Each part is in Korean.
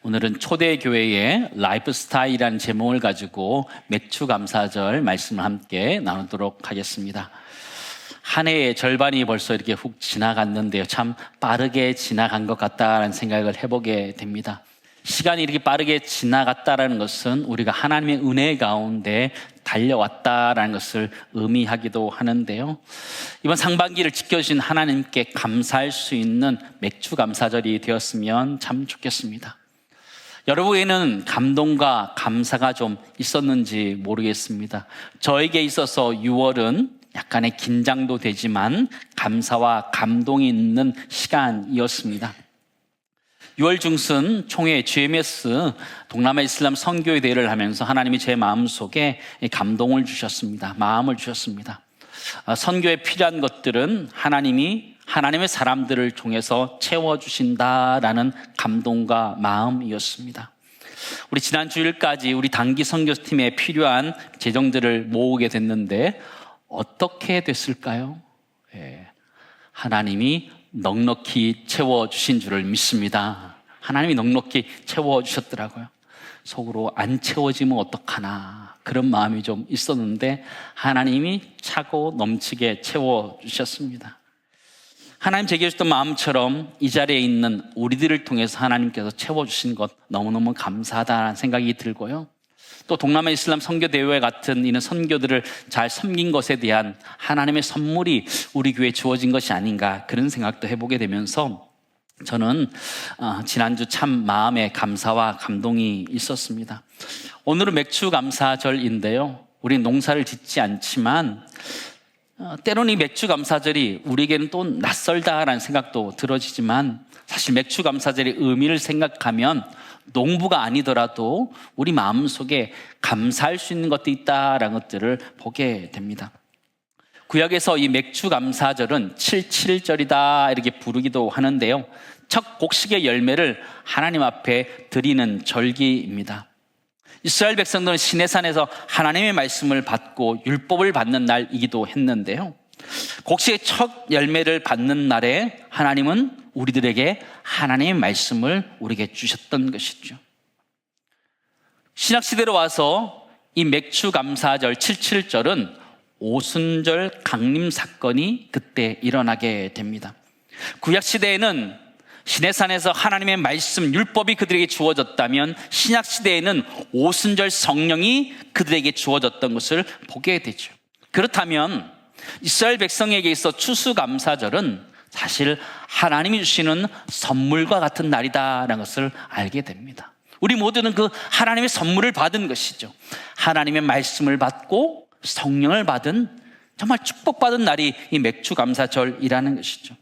오늘은 초대교회의 라이프 스타일이라는 제목을 가지고 맥주 감사절 말씀을 함께 나누도록 하겠습니다. 한 해의 절반이 벌써 이렇게 훅 지나갔는데요. 참 빠르게 지나간 것 같다라는 생각을 해보게 됩니다. 시간이 이렇게 빠르게 지나갔다라는 것은 우리가 하나님의 은혜 가운데 달려왔다라는 것을 의미하기도 하는데요. 이번 상반기를 지켜주신 하나님께 감사할 수 있는 맥주 감사절이 되었으면 참 좋겠습니다. 여러분에게는 감동과 감사가 좀 있었는지 모르겠습니다. 저에게 있어서 6월은 약간의 긴장도 되지만 감사와 감동이 있는 시간이었습니다. 6월 중순 총회 GMS 동남아 이슬람 선교회 대회를 하면서 하나님이 제 마음속에 감동을 주셨습니다. 마음을 주셨습니다. 선교에 필요한 것들은 하나님의 사람들을 통해서 채워주신다라는 감동과 마음이었습니다. 우리 지난 주일까지 우리 단기 선교팀에 필요한 재정들을 모으게 됐는데 어떻게 됐을까요? 하나님이 넉넉히 채워주신 줄을 믿습니다. 하나님이 넉넉히 채워주셨더라고요. 속으로 안 채워지면 어떡하나 그런 마음이 좀 있었는데 하나님이 차고 넘치게 채워주셨습니다. 하나님 제게 주셨던 마음처럼 이 자리에 있는 우리들을 통해서 하나님께서 채워주신 것 너무너무 감사하다는 생각이 들고요. 또 동남아 이슬람 선교대회 같은 이런 선교들을 잘 섬긴 것에 대한 하나님의 선물이 우리 교회에 주어진 것이 아닌가 그런 생각도 해보게 되면서 저는 지난주 참 마음에 감사와 감동이 있었습니다. 오늘은 맥주 감사절인데요. 우리는 농사를 짓지 않지만 때로는 이 맥주 감사절이 우리에게는 또 낯설다라는 생각도 들어지지만 사실 맥주 감사절의 의미를 생각하면 농부가 아니더라도 우리 마음속에 감사할 수 있는 것도 있다라는 것들을 보게 됩니다. 구약에서 이 맥주 감사절은 77절이다 이렇게 부르기도 하는데요. 첫 곡식의 열매를 하나님 앞에 드리는 절기입니다. 이스라엘 백성들은 시내산에서 하나님의 말씀을 받고 율법을 받는 날이기도 했는데요. 곡식의 첫 열매를 받는 날에 하나님은 우리들에게 하나님의 말씀을 우리에게 주셨던 것이죠. 신약시대로 와서 이 맥주 감사절 77절은 오순절 강림 사건이 그때 일어나게 됩니다. 구약시대에는 시내산에서 하나님의 말씀, 율법이 그들에게 주어졌다면 신약시대에는 오순절 성령이 그들에게 주어졌던 것을 보게 되죠. 그렇다면 이스라엘 백성에게 있어 추수감사절은 사실 하나님이 주시는 선물과 같은 날이다라는 것을 알게 됩니다. 우리 모두는 그 하나님의 선물을 받은 것이죠. 하나님의 말씀을 받고 성령을 받은 정말 축복받은 날이 이 맥주감사절이라는 것이죠.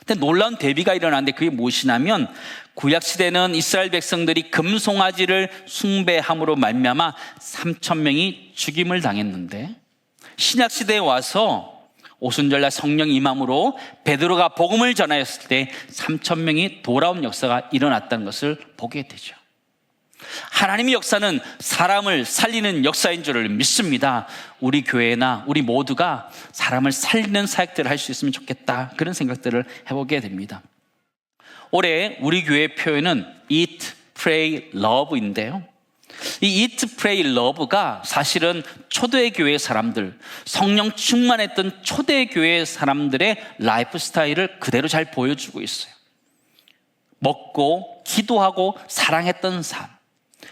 근데 놀라운 대비가 일어나는데 그게 무엇이냐면 구약시대는 이스라엘 백성들이 금송아지를 숭배함으로 말미암아 3,000명이 죽임을 당했는데 신약시대에 와서 오순절날 성령 임함으로 베드로가 복음을 전하였을 때 3,000명이 돌아온 역사가 일어났다는 것을 보게 되죠. 하나님의 역사는 사람을 살리는 역사인 줄을 믿습니다. 우리 교회나 우리 모두가 사람을 살리는 사역들을 할 수 있으면 좋겠다 그런 생각들을 해보게 됩니다. 올해 우리 교회의 표현은 Eat, Pray, Love인데요. 이 Eat, Pray, Love가 사실은 초대교회 사람들, 성령 충만했던 초대교회 사람들의 라이프 스타일을 그대로 잘 보여주고 있어요. 먹고 기도하고 사랑했던 삶,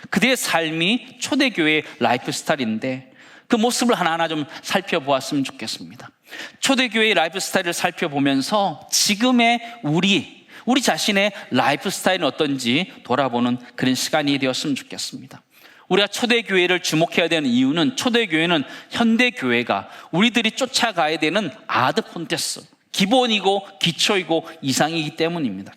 그들의 삶이 초대교회의 라이프 스타일인데 그 모습을 하나하나 좀 살펴보았으면 좋겠습니다. 초대교회의 라이프 스타일을 살펴보면서 지금의 우리 자신의 라이프 스타일은 어떤지 돌아보는 그런 시간이 되었으면 좋겠습니다. 우리가 초대교회를 주목해야 되는 이유는 초대교회는 현대교회가 우리들이 쫓아가야 되는 아드폰테스, 기본이고 기초이고 이상이기 때문입니다.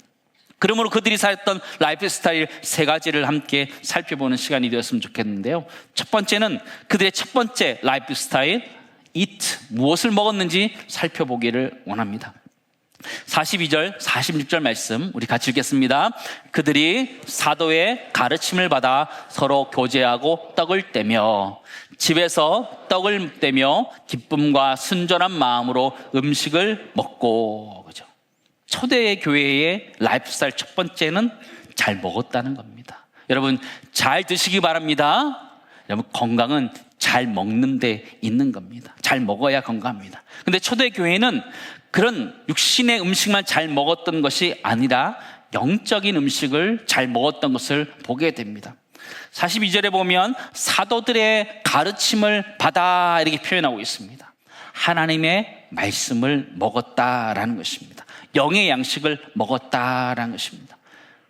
그러므로 그들이 살았던 라이프 스타일 3가지를 함께 살펴보는 시간이 되었으면 좋겠는데요. 첫 번째는 그들의 첫 번째 라이프 스타일, eat, 무엇을 먹었는지 살펴보기를 원합니다. 42절, 46절 말씀 우리 같이 읽겠습니다. 그들이 사도의 가르침을 받아 서로 교제하고 떡을 떼며 집에서 떡을 떼며 기쁨과 순전한 마음으로 음식을 먹고, 그죠? 초대 교회의 라이프 스타일 첫 번째는 잘 먹었다는 겁니다. 여러분, 잘 드시기 바랍니다. 여러분, 건강은 잘 먹는 데 있는 겁니다. 잘 먹어야 건강합니다. 근데 초대교회는 그런 육신의 음식만 잘 먹었던 것이 아니라 영적인 음식을 잘 먹었던 것을 보게 됩니다. 42절에 보면 사도들의 가르침을 받아 이렇게 표현하고 있습니다. 하나님의 말씀을 먹었다라는 것입니다. 영의 양식을 먹었다라는 것입니다.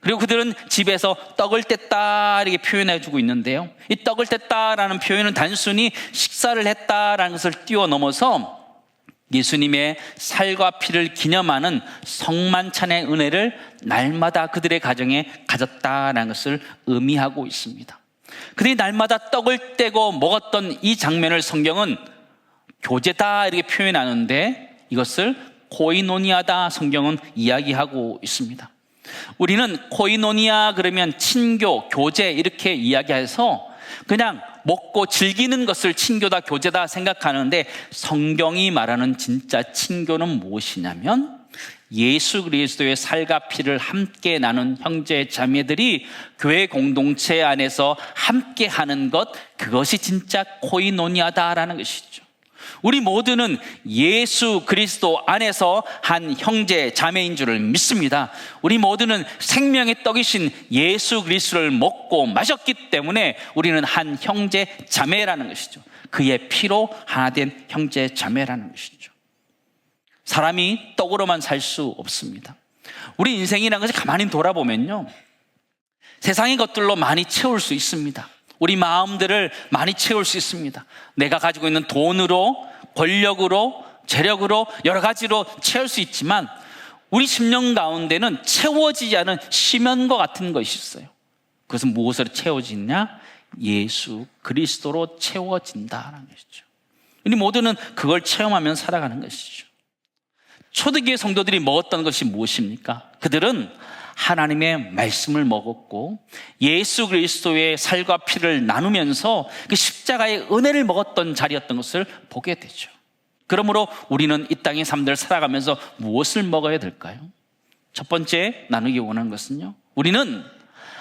그리고 그들은 집에서 떡을 뗐다 이렇게 표현해 주고 있는데요, 이 떡을 뗐다라는 표현은 단순히 식사를 했다라는 것을 뛰어넘어서 예수님의 살과 피를 기념하는 성만찬의 은혜를 날마다 그들의 가정에 가졌다라는 것을 의미하고 있습니다. 그들이 날마다 떡을 떼고 먹었던 이 장면을 성경은 교제다 이렇게 표현하는데, 이것을 코이노니아다 성경은 이야기하고 있습니다. 우리는 코이노니아 그러면 친교, 교제 이렇게 이야기해서 그냥 먹고 즐기는 것을 친교다, 교제다 생각하는데, 성경이 말하는 진짜 친교는 무엇이냐면 예수 그리스도의 살과 피를 함께 나눈 형제 자매들이 교회 공동체 안에서 함께 하는 것, 그것이 진짜 코이노니아다라는 것이죠. 우리 모두는 예수 그리스도 안에서 한 형제 자매인 줄을 믿습니다. 우리 모두는 생명의 떡이신 예수 그리스도를 먹고 마셨기 때문에 우리는 한 형제 자매라는 것이죠. 그의 피로 하나 된 형제 자매라는 것이죠. 사람이 떡으로만 살 수 없습니다. 우리 인생이라는 것을 가만히 돌아보면요, 세상의 것들로 많이 채울 수 있습니다. 우리 마음들을 많이 채울 수 있습니다. 내가 가지고 있는 돈으로, 권력으로, 재력으로 여러 가지로 채울 수 있지만 우리 심령 가운데는 채워지지 않은 심연과 같은 것이 있어요. 그것은 무엇으로 채워지냐? 예수 그리스도로 채워진다는 것이죠. 우리 모두는 그걸 체험하며 살아가는 것이죠. 초대교회 성도들이 먹었던 것이 무엇입니까? 그들은 하나님의 말씀을 먹었고 예수 그리스도의 살과 피를 나누면서 그 십자가의 은혜를 먹었던 자리였던 것을 보게 되죠. 그러므로 우리는 이 땅의 삶들을 살아가면서 무엇을 먹어야 될까요? 첫 번째 나누기 원하는 것은요, 우리는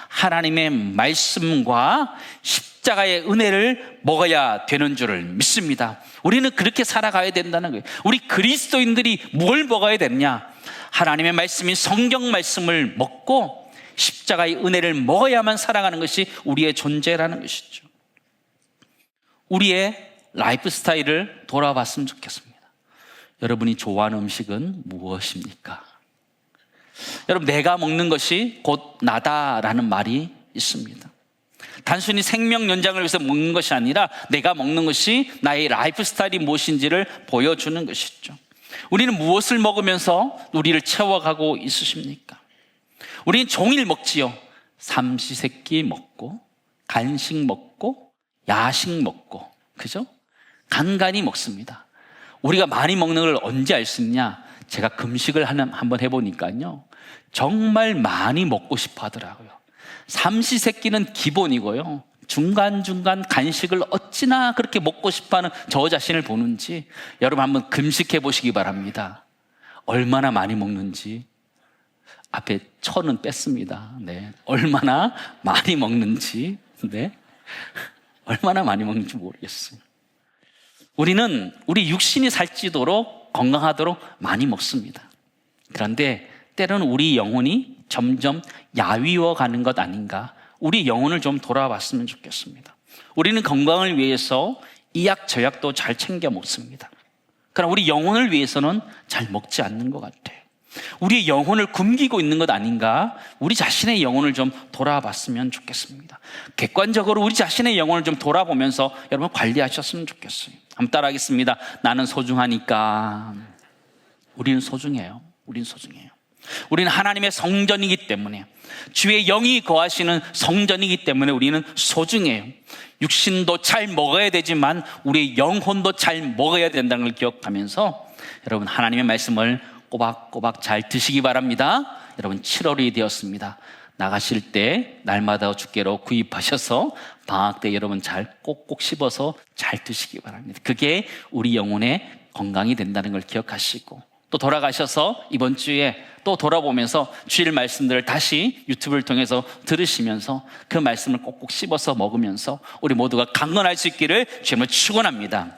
하나님의 말씀과 십자가의 은혜를 먹어야 되는 줄을 믿습니다. 우리는 그렇게 살아가야 된다는 거예요. 우리 그리스도인들이 뭘 먹어야 되느냐? 하나님의 말씀인 성경 말씀을 먹고 십자가의 은혜를 먹어야만 살아가는 것이 우리의 존재라는 것이죠. 우리의 라이프 스타일을 돌아봤으면 좋겠습니다. 여러분이 좋아하는 음식은 무엇입니까? 여러분, 내가 먹는 것이 곧 나다라는 말이 있습니다. 단순히 생명 연장을 위해서 먹는 것이 아니라 내가 먹는 것이 나의 라이프 스타일이 무엇인지를 보여주는 것이죠. 우리는 무엇을 먹으면서 우리를 채워가고 있으십니까? 우리는 종일 먹지요. 삼시세끼 먹고 간식 먹고 야식 먹고, 그죠? 간간히 먹습니다. 우리가 많이 먹는 걸 언제 알 수 있냐? 제가 금식을 한번 해보니까요, 정말 많이 먹고 싶어 하더라고요. 삼시세끼는 기본이고요, 중간중간 간식을 어찌나 그렇게 먹고 싶어하는 저 자신을 보는지 여러분 한번 금식해 보시기 바랍니다. 얼마나 많이 먹는지. 앞에 천은 뺐습니다. 네, 얼마나 많이 먹는지, 네, 얼마나 많이 먹는지 모르겠어요. 우리는 우리 육신이 살찌도록 건강하도록 많이 먹습니다. 그런데 때로는 우리 영혼이 점점 야위어 가는 것 아닌가? 우리 영혼을 좀 돌아봤으면 좋겠습니다. 우리는 건강을 위해서 이약 저약도 잘 챙겨 먹습니다. 그러나 우리 영혼을 위해서는 잘 먹지 않는 것 같아요. 우리 영혼을 굶기고 있는 것 아닌가? 우리 자신의 영혼을 좀 돌아봤으면 좋겠습니다. 객관적으로 우리 자신의 영혼을 좀 돌아보면서 여러분 관리하셨으면 좋겠어요. 한번 따라하겠습니다. 나는 소중하니까. 우리는 소중해요. 우리는 소중해요. 우리는 하나님의 성전이기 때문에, 주의 영이 거하시는 성전이기 때문에 우리는 소중해요. 육신도 잘 먹어야 되지만 우리의 영혼도 잘 먹어야 된다는 걸 기억하면서 여러분 하나님의 말씀을 꼬박꼬박 잘 드시기 바랍니다. 여러분 7월이 되었습니다. 나가실 때 날마다 주께로 구입하셔서 방학 때 여러분 잘 꼭꼭 씹어서 잘 드시기 바랍니다. 그게 우리 영혼의 건강이 된다는 걸 기억하시고, 또 돌아가셔서 이번 주에 또 돌아보면서 주일 말씀들을 다시 유튜브를 통해서 들으시면서 그 말씀을 꼭꼭 씹어서 먹으면서 우리 모두가 강건할 수 있기를 주님을 축원합니다.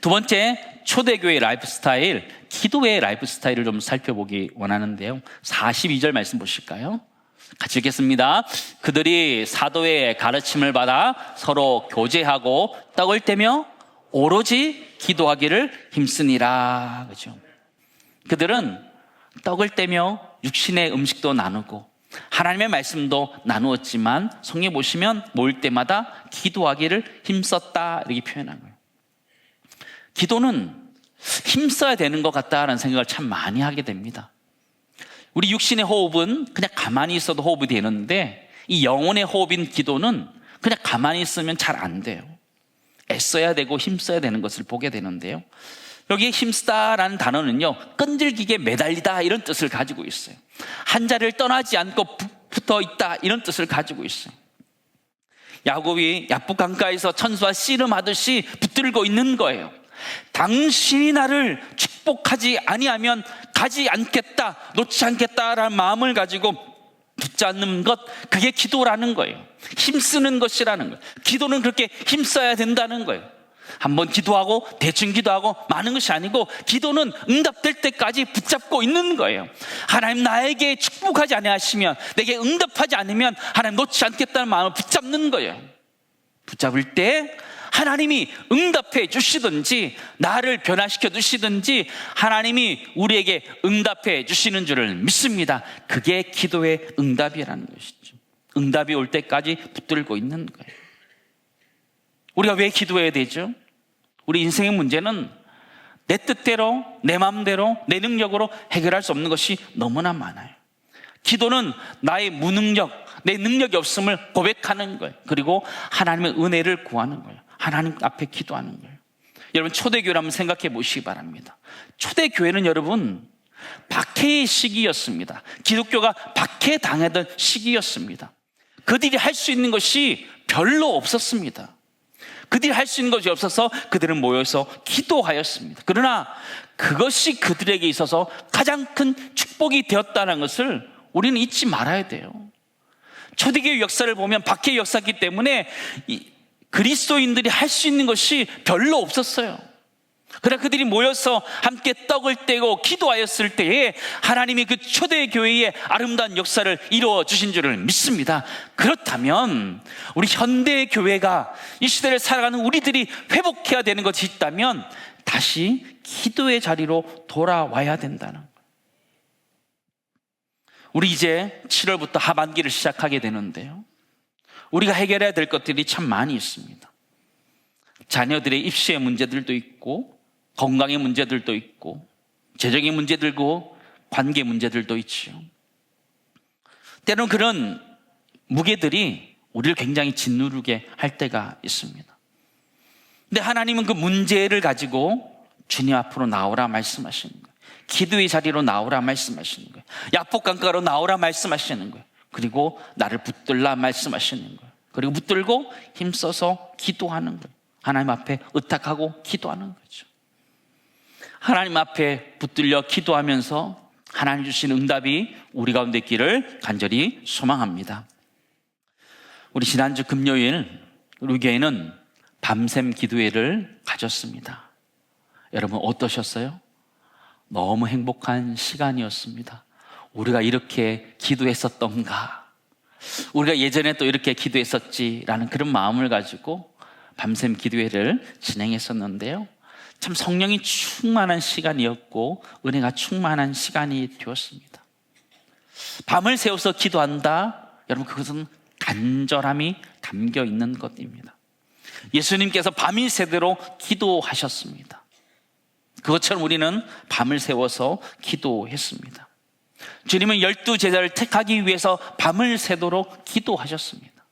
두 번째, 초대교회 라이프 스타일, 기도의 라이프 스타일을 좀 살펴보기 원하는데요. 42절 말씀 보실까요? 같이 읽겠습니다. 그들이 사도의 가르침을 받아 서로 교제하고 떡을 떼며 오로지 기도하기를 힘쓰니라. 그죠? 그들은 떡을 떼며 육신의 음식도 나누고 하나님의 말씀도 나누었지만 성경에 보시면 모일 때마다 기도하기를 힘썼다 이렇게 표현한 거예요. 기도는 힘써야 되는 것 같다라는 생각을 참 많이 하게 됩니다. 우리 육신의 호흡은 그냥 가만히 있어도 호흡이 되는데 이 영혼의 호흡인 기도는 그냥 가만히 있으면 잘 안 돼요. 애써야 되고 힘써야 되는 것을 보게 되는데요. 여기에 힘쓰다라는 단어는요, 끈질기게 매달리다 이런 뜻을 가지고 있어요. 한 자리를 떠나지 않고 붙어 있다 이런 뜻을 가지고 있어요. 야곱이 야복 강가에서 천수와 씨름하듯이 붙들고 있는 거예요. 당신이 나를 축복하지 아니하면 가지 않겠다, 놓지 않겠다라는 마음을 가지고 붙잡는 것, 그게 기도라는 거예요. 힘쓰는 것이라는 거예요. 기도는 그렇게 힘써야 된다는 거예요. 한번 기도하고 대충 기도하고 많은 것이 아니고 기도는 응답될 때까지 붙잡고 있는 거예요. 하나님 나에게 축복하지 아니하시면, 내게 응답하지 않으면 하나님 놓지 않겠다는 마음을 붙잡는 거예요. 붙잡을 때 하나님이 응답해 주시든지 나를 변화시켜 주시든지 하나님이 우리에게 응답해 주시는 줄을 믿습니다. 그게 기도의 응답이라는 것이죠. 응답이 올 때까지 붙들고 있는 거예요. 우리가 왜 기도해야 되죠? 우리 인생의 문제는 내 뜻대로, 내 마음대로, 내 능력으로 해결할 수 없는 것이 너무나 많아요. 기도는 나의 무능력, 내 능력이 없음을 고백하는 거예요. 그리고 하나님의 은혜를 구하는 거예요. 하나님 앞에 기도하는 거예요. 여러분, 초대교회를 한번 생각해 보시기 바랍니다. 초대교회는 여러분 박해의 시기였습니다. 기독교가 박해당하던 시기였습니다. 그들이 할 수 있는 것이 별로 없었습니다. 그들이 할 수 있는 것이 없어서 그들은 모여서 기도하였습니다. 그러나 그것이 그들에게 있어서 가장 큰 축복이 되었다는 것을 우리는 잊지 말아야 돼요. 초대교회 역사를 보면 박해의 역사이기 때문에 그리스도인들이 할 수 있는 것이 별로 없었어요. 그러나 그들이 모여서 함께 떡을 떼고 기도하였을 때에 하나님이 그 초대교회의 아름다운 역사를 이루어 주신 줄을 믿습니다. 그렇다면 우리 현대교회가 이 시대를 살아가는 우리들이 회복해야 되는 것이 있다면 다시 기도의 자리로 돌아와야 된다는 거예요. 우리 이제 7월부터 하반기를 시작하게 되는데요, 우리가 해결해야 될 것들이 참 많이 있습니다. 자녀들의 입시의 문제들도 있고, 건강의 문제들도 있고, 재정의 문제들고, 관계 문제들도 있지요. 때로는 그런 무게들이 우리를 굉장히 짓누르게 할 때가 있습니다. 근데 하나님은 그 문제를 가지고 주님 앞으로 나오라 말씀하시는 거예요. 기도의 자리로 나오라 말씀하시는 거예요. 야복강가로 나오라 말씀하시는 거예요. 그리고 나를 붙들라 말씀하시는 거예요. 그리고 붙들고 힘써서 기도하는 거예요. 하나님 앞에 의탁하고 기도하는 거죠. 하나님 앞에 붙들려 기도하면서 하나님 주신 응답이 우리 가운데 있기를 간절히 소망합니다. 우리 지난주 금요일 우리 교회는 밤샘 기도회를 가졌습니다. 여러분 어떠셨어요? 너무 행복한 시간이었습니다. 우리가 이렇게 기도했었던가, 우리가 예전에 또 이렇게 기도했었지라는 그런 마음을 가지고 밤샘 기도회를 진행했었는데요, 참 성령이 충만한 시간이었고 은혜가 충만한 시간이 되었습니다. 밤을 새워서 기도한다, 여러분 그것은 간절함이 담겨 있는 것입니다. 예수님께서 밤이 새도록 기도하셨습니다. 그것처럼 우리는 밤을 새워서 기도했습니다. 주님은 12제자를 택하기 위해서 밤을 새도록 기도하셨습니다.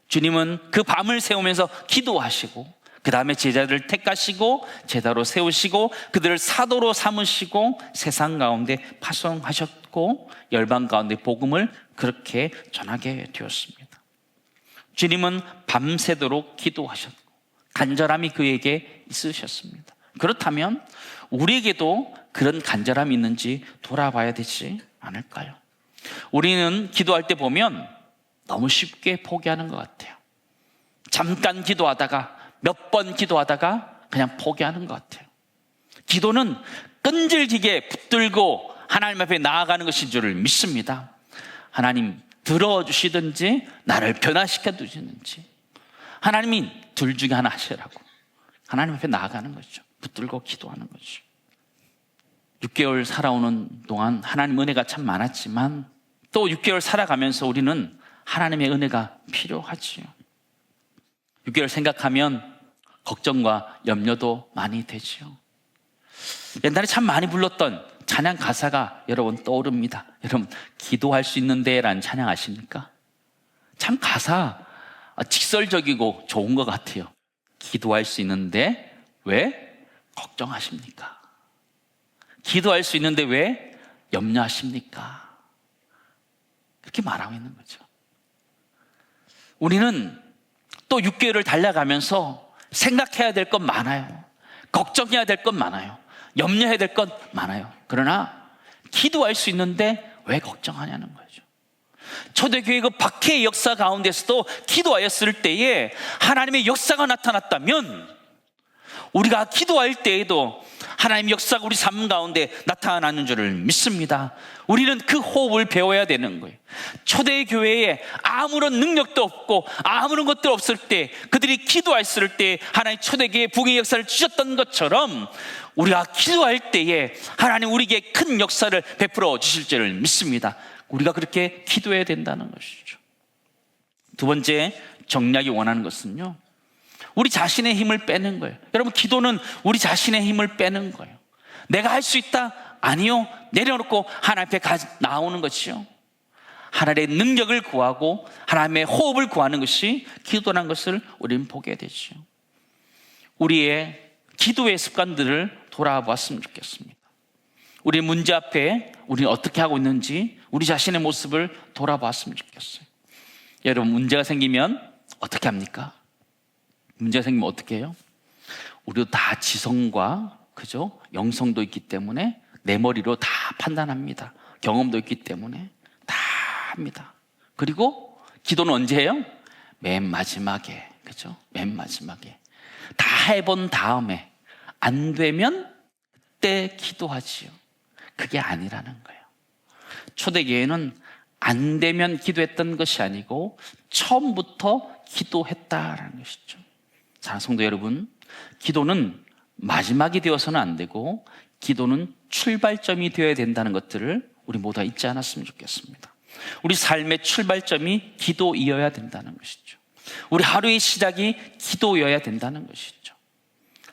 주님은 그 밤을 새우면서 기도하시고 그 다음에 제자들을 택하시고 제자로 세우시고 그들을 사도로 삼으시고 세상 가운데 파송하셨고 열방 가운데 복음을 그렇게 전하게 되었습니다. 주님은 밤새도록 기도하셨고 간절함이 그에게 있으셨습니다. 그렇다면 우리에게도 그런 간절함이 있는지 돌아봐야 되지 않을까요? 우리는 기도할 때 보면 너무 쉽게 포기하는 것 같아요. 잠깐 기도하다가, 몇 번 기도하다가 그냥 포기하는 것 같아요. 기도는 끈질기게 붙들고 하나님 앞에 나아가는 것인 줄을 믿습니다. 하나님 들어주시든지 나를 변화시켜 주시든지 하나님이 둘 중에 하나 하시라고 하나님 앞에 나아가는 거죠. 붙들고 기도하는 거죠. 6개월 살아오는 동안 하나님 은혜가 참 많았지만 또 6개월 살아가면서 우리는 하나님의 은혜가 필요하지요. 6개월 생각하면 걱정과 염려도 많이 되지요. 옛날에 참 많이 불렀던 찬양 가사가 여러분 떠오릅니다. 여러분 기도할 수 있는데 라는 찬양 아십니까? 참 가사 직설적이고 좋은 것 같아요. 기도할 수 있는데 왜 걱정하십니까? 기도할 수 있는데 왜 염려하십니까? 그렇게 말하고 있는 거죠. 우리는 또 6개월을 달려가면서 생각해야 될 것 많아요. 걱정해야 될 것 많아요. 염려해야 될 것 많아요. 그러나 기도할 수 있는데 왜 걱정하냐는 거죠. 초대교회 그 박해의 역사 가운데서도 기도하였을 때에 하나님의 역사가 나타났다면 우리가 기도할 때에도 하나님의 역사가 우리 삶 가운데 나타나는 줄을 믿습니다. 우리는 그 호흡을 배워야 되는 거예요. 초대교회에 아무런 능력도 없고 아무런 것도 없을 때 그들이 기도했을 때 하나님 초대교회의 부흥의 역사를 주셨던 것처럼 우리가 기도할 때에 하나님 우리에게 큰 역사를 베풀어 주실 줄을 믿습니다. 우리가 그렇게 기도해야 된다는 것이죠. 두 번째 정리하기 원하는 것은요, 우리 자신의 힘을 빼는 거예요. 여러분 기도는 우리 자신의 힘을 빼는 거예요. 내가 할 수 있다? 아니요. 내려놓고 하나님 앞에 나오는 것이요. 하나님의 능력을 구하고 하나님의 호흡을 구하는 것이 기도라는 것을 우리는 보게 되죠. 우리의 기도의 습관들을 돌아보았으면 좋겠습니다. 우리 문제 앞에 우리는 어떻게 하고 있는지 우리 자신의 모습을 돌아보았으면 좋겠어요. 여러분 문제가 생기면 어떻게 합니까? 문제가 생기면 어떻게 해요? 우리도 다 지성과 그죠? 영성도 있기 때문에 내 머리로 다 판단합니다. 경험도 있기 때문에 다 합니다. 그리고 기도는 언제 해요? 맨 마지막에, 그죠? 맨 마지막에 다 해본 다음에 안 되면 그때 기도하지요. 그게 아니라는 거예요. 초대교회는 안 되면 기도했던 것이 아니고 처음부터 기도했다라는 것이죠. 자, 성도 여러분, 기도는 마지막이 되어서는 안 되고 기도는 출발점이 되어야 된다는 것들을 우리 모두 잊지 않았으면 좋겠습니다. 우리 삶의 출발점이 기도이어야 된다는 것이죠. 우리 하루의 시작이 기도여야 된다는 것이죠.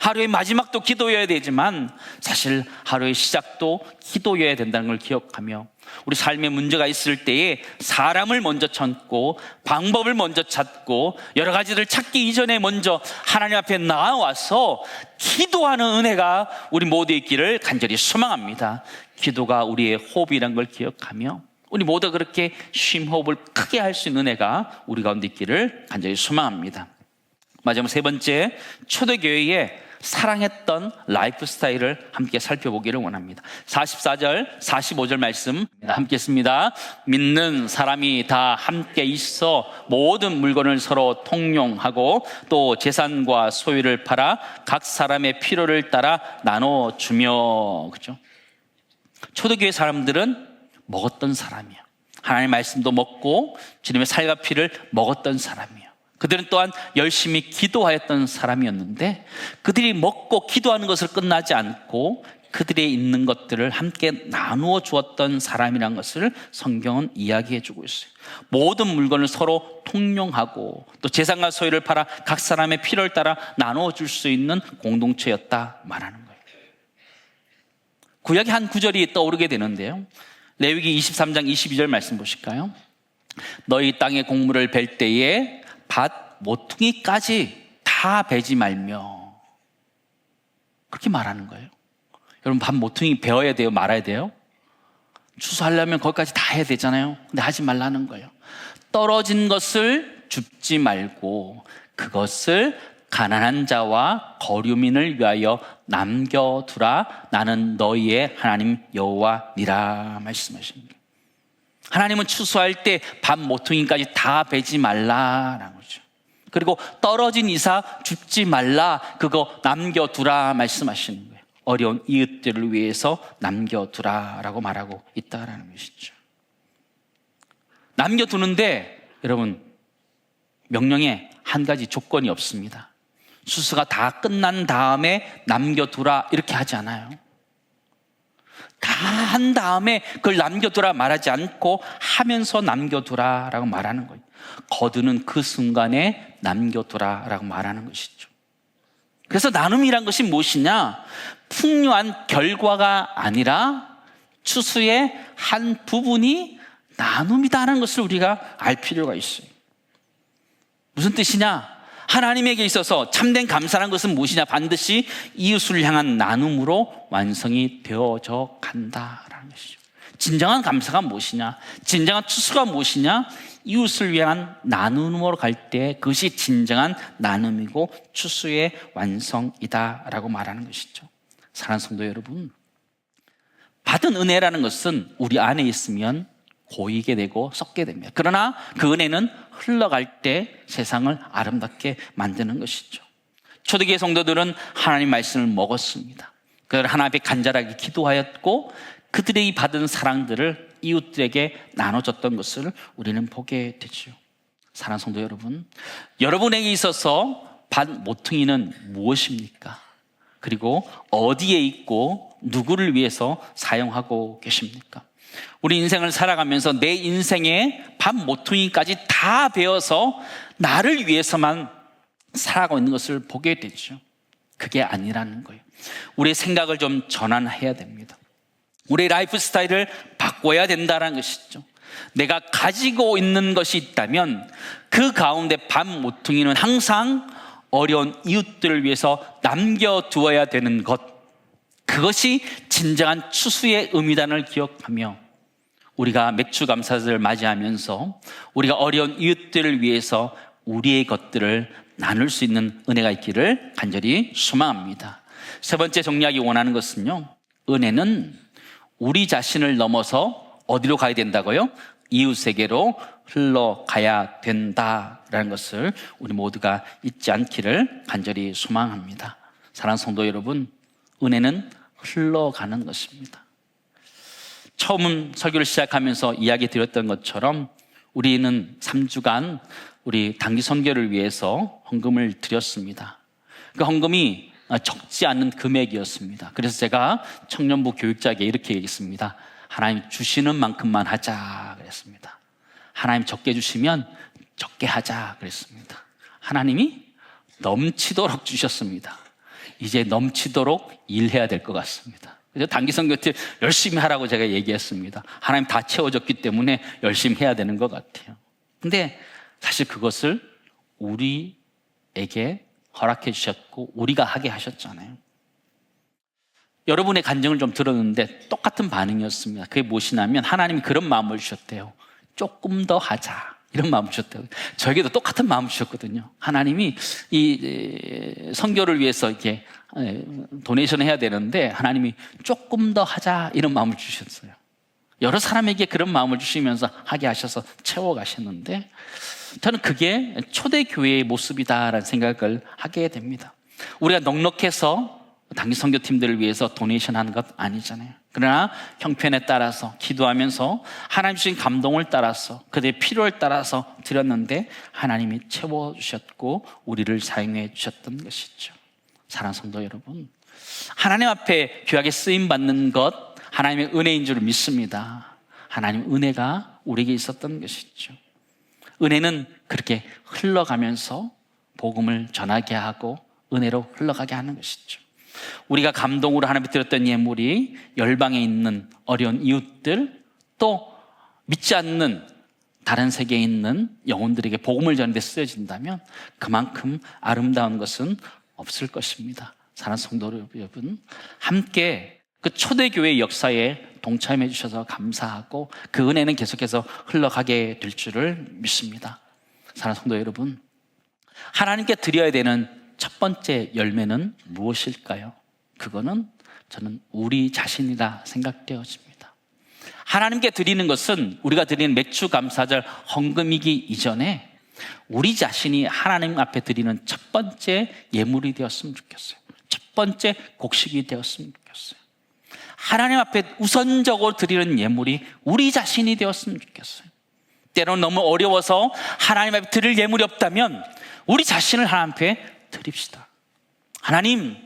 하루의 마지막도 기도여야 되지만 사실 하루의 시작도 기도여야 된다는 걸 기억하며 우리 삶에 문제가 있을 때에 사람을 먼저 찾고 방법을 먼저 찾고 여러 가지를 찾기 이전에 먼저 하나님 앞에 나와서 기도하는 은혜가 우리 모두에 있기를 간절히 소망합니다. 기도가 우리의 호흡이라는 걸 기억하며 우리 모두 그렇게 쉼 호흡을 크게 할 수 있는 은혜가 우리 가운데 있기를 간절히 소망합니다. 마지막 세 번째, 초대교회의 사랑했던 라이프 스타일을 함께 살펴보기를 원합니다. 44절, 45절 말씀 함께 했습니다. 믿는 사람이 다 함께 있어 모든 물건을 서로 통용하고 또 재산과 소유를 팔아 각 사람의 필요를 따라 나눠주며. 그죠? 초대교회 사람들은 먹었던 사람이야. 하나님의 말씀도 먹고 주님의 살과 피를 먹었던 사람이야. 그들은 또한 열심히 기도하였던 사람이었는데 그들이 먹고 기도하는 것을 끝나지 않고 그들의 있는 것들을 함께 나누어 주었던 사람이라는 것을 성경은 이야기해 주고 있어요. 모든 물건을 서로 통용하고 또 재산과 소유를 팔아 각 사람의 필요를 따라 나누어 줄 수 있는 공동체였다 말하는 거예요. 구약의 한 구절이 떠오르게 되는데요. 레위기 23장 22절 말씀 보실까요? 너희 땅의 곡물을 벨 때에 밭 모퉁이까지 다 베지 말며. 그렇게 말하는 거예요. 여러분 밭 모퉁이 베어야 돼요? 말아야 돼요? 추수하려면 거기까지 다 해야 되잖아요. 근데 하지 말라는 거예요. 떨어진 것을 줍지 말고 그것을 가난한 자와 거류민을 위하여 남겨두라. 나는 너희의 하나님 여호와니라 말씀하십니다. 하나님은 추수할 때 밥 모퉁이까지 다 베지 말라라는 거죠. 그리고 떨어진 이사 줍지 말라, 그거 남겨두라 말씀하시는 거예요. 어려운 이웃들을 위해서 남겨두라라고 말하고 있다라는 것이죠. 남겨두는데 여러분, 명령에 한 가지 조건이 없습니다. 추수가 다 끝난 다음에 남겨두라 이렇게 하지 않아요. 다 한 다음에 그걸 남겨두라 말하지 않고 하면서 남겨두라라고 말하는 거예요. 거두는 그 순간에 남겨두라라고 말하는 것이죠. 그래서 나눔이란 것이 무엇이냐? 풍요한 결과가 아니라 추수의 한 부분이 나눔이다라는 것을 우리가 알 필요가 있어요. 무슨 뜻이냐? 하나님에게 있어서 참된 감사라는 것은 무엇이냐? 반드시 이웃을 향한 나눔으로 완성이 되어져 간다라는 것이죠. 진정한 감사가 무엇이냐? 진정한 추수가 무엇이냐? 이웃을 위한 나눔으로 갈 때 그것이 진정한 나눔이고 추수의 완성이다라고 말하는 것이죠. 사랑하는 성도 여러분, 받은 은혜라는 것은 우리 안에 있으면 고이게 되고 썩게 됩니다. 그러나 그 은혜는 흘러갈 때 세상을 아름답게 만드는 것이죠. 초대교회 성도들은 하나님 말씀을 먹었습니다. 그들 하나님 앞에 간절하게 기도하였고 그들이 받은 사랑들을 이웃들에게 나눠줬던 것을 우리는 보게 되죠. 사랑하는 성도 여러분, 여러분에게 있어서 반 모퉁이는 무엇입니까? 그리고 어디에 있고 누구를 위해서 사용하고 계십니까? 우리 인생을 살아가면서 내 인생의 밥 모퉁이까지 다 베어서 나를 위해서만 살아가고 있는 것을 보게 되죠. 그게 아니라는 거예요. 우리의 생각을 좀 전환해야 됩니다. 우리의 라이프 스타일을 바꿔야 된다는 것이죠. 내가 가지고 있는 것이 있다면 그 가운데 밥 모퉁이는 항상 어려운 이웃들을 위해서 남겨두어야 되는 것, 그것이 진정한 추수의 의미단을 기억하며 우리가 맥주 감사절을 맞이하면서 우리가 어려운 이웃들을 위해서 우리의 것들을 나눌 수 있는 은혜가 있기를 간절히 소망합니다. 세 번째 정리하기 원하는 것은요, 은혜는 우리 자신을 넘어서 어디로 가야 된다고요? 이웃에게로 흘러가야 된다라는 것을 우리 모두가 잊지 않기를 간절히 소망합니다. 사랑하는 성도 여러분, 은혜는 흘러가는 것입니다. 처음 설교를 시작하면서 이야기 드렸던 것처럼 우리는 3주간 우리 단기 선교를 위해서 헌금을 드렸습니다. 그 헌금이 적지 않은 금액이었습니다. 그래서 제가 청년부 교육자에게 이렇게 얘기했습니다. 하나님 주시는 만큼만 하자 그랬습니다. 하나님 적게 주시면 적게 하자 그랬습니다. 하나님이 넘치도록 주셨습니다. 이제 넘치도록 일해야 될 것 같습니다. 그래서 단기 선교 때 열심히 하라고 제가 얘기했습니다. 하나님 다 채워줬기 때문에 열심히 해야 되는 것 같아요. 근데 사실 그것을 우리에게 허락해 주셨고 우리가 하게 하셨잖아요. 여러분의 간증을 좀 들었는데 똑같은 반응이었습니다. 그게 무엇이냐면 하나님이 그런 마음을 주셨대요. 조금 더 하자, 이런 마음을 주셨대요. 저에게도 똑같은 마음을 주셨거든요. 하나님이 이 선교를 위해서 이렇게 도네이션을 해야 되는데 하나님이 조금 더 하자, 이런 마음을 주셨어요. 여러 사람에게 그런 마음을 주시면서 하게 하셔서 채워가셨는데 저는 그게 초대교회의 모습이다라는 생각을 하게 됩니다. 우리가 넉넉해서 단기 선교팀들을 위해서 도네이션 하는 것 아니잖아요. 그러나 형편에 따라서 기도하면서 하나님 주신 감동을 따라서 그들의 필요를 따라서 드렸는데 하나님이 채워주셨고 우리를 사용해 주셨던 것이죠. 사랑하는 성도 여러분, 하나님 앞에 귀하게 쓰임받는 것 하나님의 은혜인 줄 믿습니다. 하나님의 은혜가 우리에게 있었던 것이죠. 은혜는 그렇게 흘러가면서 복음을 전하게 하고 은혜로 흘러가게 하는 것이죠. 우리가 감동으로 하나님께 드렸던 예물이 열방에 있는 어려운 이웃들, 또 믿지 않는 다른 세계에 있는 영혼들에게 복음을 전하는 데 쓰여진다면 그만큼 아름다운 것은 없을 것입니다. 사랑하는 성도 여러분, 함께 그 초대교회의 역사에 동참해 주셔서 감사하고 그 은혜는 계속해서 흘러가게 될 줄을 믿습니다. 사랑하는 성도 여러분, 하나님께 드려야 되는 첫 번째 열매는 무엇일까요? 그거는 저는 우리 자신이라 생각되어집니다. 하나님께 드리는 것은 우리가 드리는 맥주 감사절 헌금이기 이전에 우리 자신이 하나님 앞에 드리는 첫 번째 예물이 되었으면 좋겠어요. 첫 번째 곡식이 되었으면 좋겠어요. 하나님 앞에 우선적으로 드리는 예물이 우리 자신이 되었으면 좋겠어요. 때로는 너무 어려워서 하나님 앞에 드릴 예물이 없다면 우리 자신을 하나님 앞에 드립시다. 하나님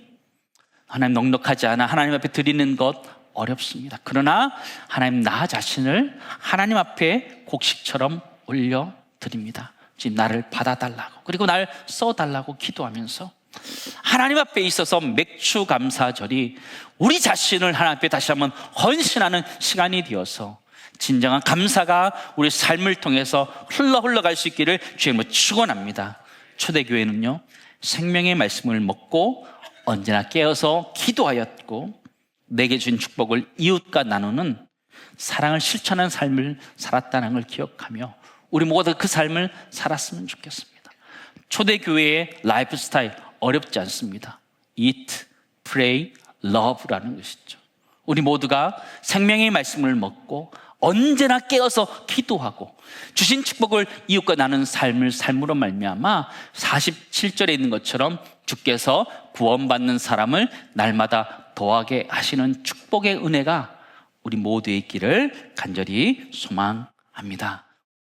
넉넉하지 않아 하나님 앞에 드리는 것 어렵습니다. 그러나 하나님 나 자신을 하나님 앞에 곡식처럼 올려드립니다. 지금 나를 받아달라고, 그리고 날 써달라고 기도하면서 하나님 앞에 있어서 맥주 감사절이 우리 자신을 하나님 앞에 다시 한번 헌신하는 시간이 되어서 진정한 감사가 우리 삶을 통해서 흘러갈 수 있기를 주님으로 축원합니다. 초대교회는요, 생명의 말씀을 먹고 언제나 깨어서 기도하였고 내게 준 축복을 이웃과 나누는 사랑을 실천하는 삶을 살았다는 걸 기억하며 우리 모두 그 삶을 살았으면 좋겠습니다. 초대교회의 라이프 스타일 어렵지 않습니다. Eat, pray, love라는 것이죠. 우리 모두가 생명의 말씀을 먹고 언제나 깨어서 기도하고 주신 축복을 이웃과 나누는 삶으로 말미암아 47절에 있는 것처럼 주께서 구원받는 사람을 날마다 더하게 하시는 축복의 은혜가 우리 모두의 있기를 간절히 소망합니다.